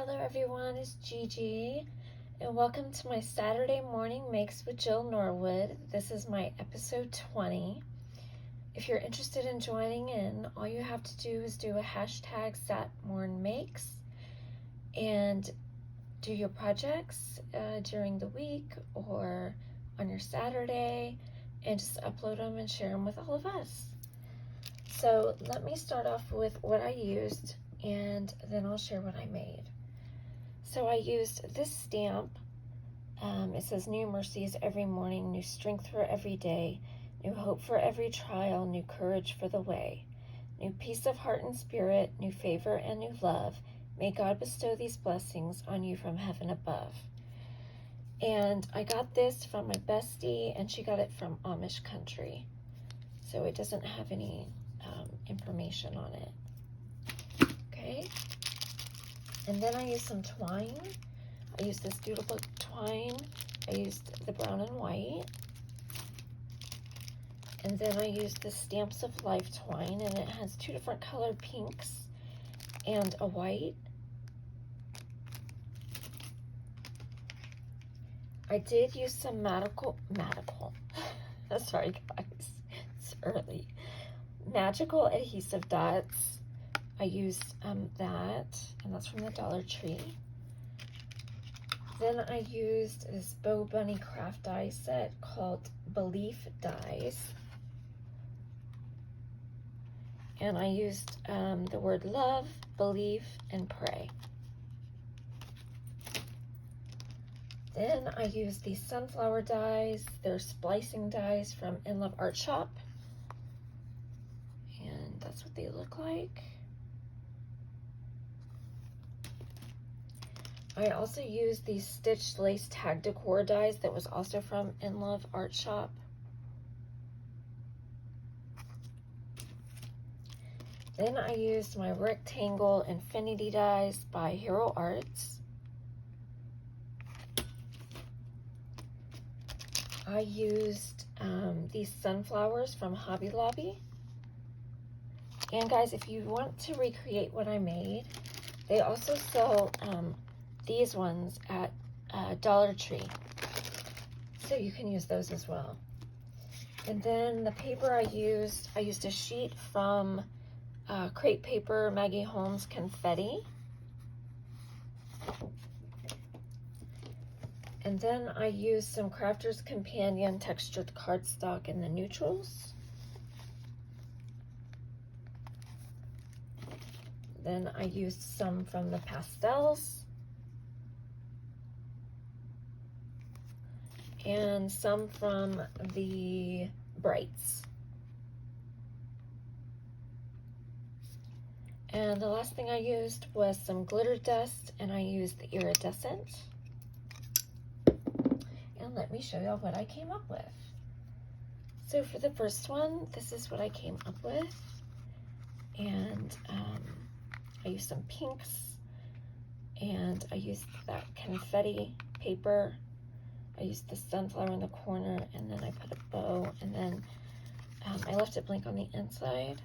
Hello everyone, it's Gigi, and welcome to my Saturday Morning Makes with Jill Norwood. This is my episode 20. If you're interested in joining in, all you have to do is do a hashtag SatMornMakes and do your projects during the week or on your Saturday, and just upload them and share them with all of us. So let me start off with what I used, and then I'll share what I made. So I used this stamp. It says, "New mercies every morning, new strength for every day, new hope for every trial, new courage for the way, new peace of heart and spirit, new favor and new love. May God bestow these blessings on you from heaven above." And I got this from my bestie, and she got it from Amish country. So it doesn't have any information on it. Okay. And then I used some twine. I used this doodlebook twine. I used the brown and white. And then I used the Stamps of Life twine, and it has two different colored pinks and a white. I did use some magical, sorry guys, it's early. Magical adhesive dots. I used that, and that's from the Dollar Tree. Then I used this Bo Bunny craft die set called Belief Dies. And I used the word love, believe, and pray. Then I used these sunflower dies. They're splicing dies from In Love Art Shop. And that's what they look like. I also used these stitched lace tag decor dies that was also from In Love Art Shop. Then I used my rectangle infinity dies by Hero Arts. I used these sunflowers from Hobby Lobby. And guys, if you want to recreate what I made, they also sell these ones at Dollar Tree, so you can use those as well. And then the paper I used a sheet from Crepe Paper Maggie Holmes Confetti. And then I used some Crafter's Companion textured cardstock in the neutrals. Then I used some from the pastels. And some from the brights. And the last thing I used was some glitter dust, and I used the iridescent. And let me show y'all what I came up with. So for the first one, this is what I came up with. And I used some pinks, and I used that confetti paper. I used the sunflower in the corner, and then I put a bow, and then I left it blank on the inside.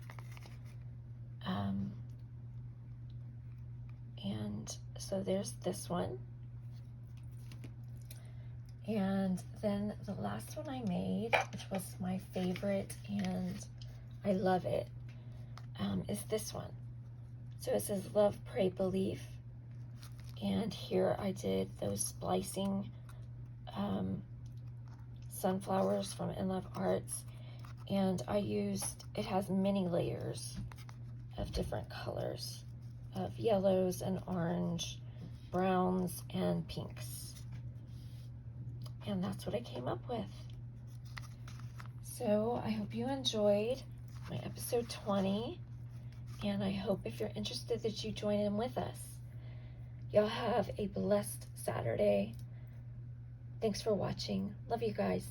And so there's this one. And then the last one I made, which was my favorite, and I love it, is this one. So it says Love, Pray, Believe. And here I did those splicing sunflowers from In Love Arts, and I used, it has many layers of different colors of yellows and orange, browns and pinks, and that's what I came up with. So I hope you enjoyed my episode 20, and I hope if you're interested that you join in with us. Y'all have a blessed Saturday. Thanks for watching. Love you guys.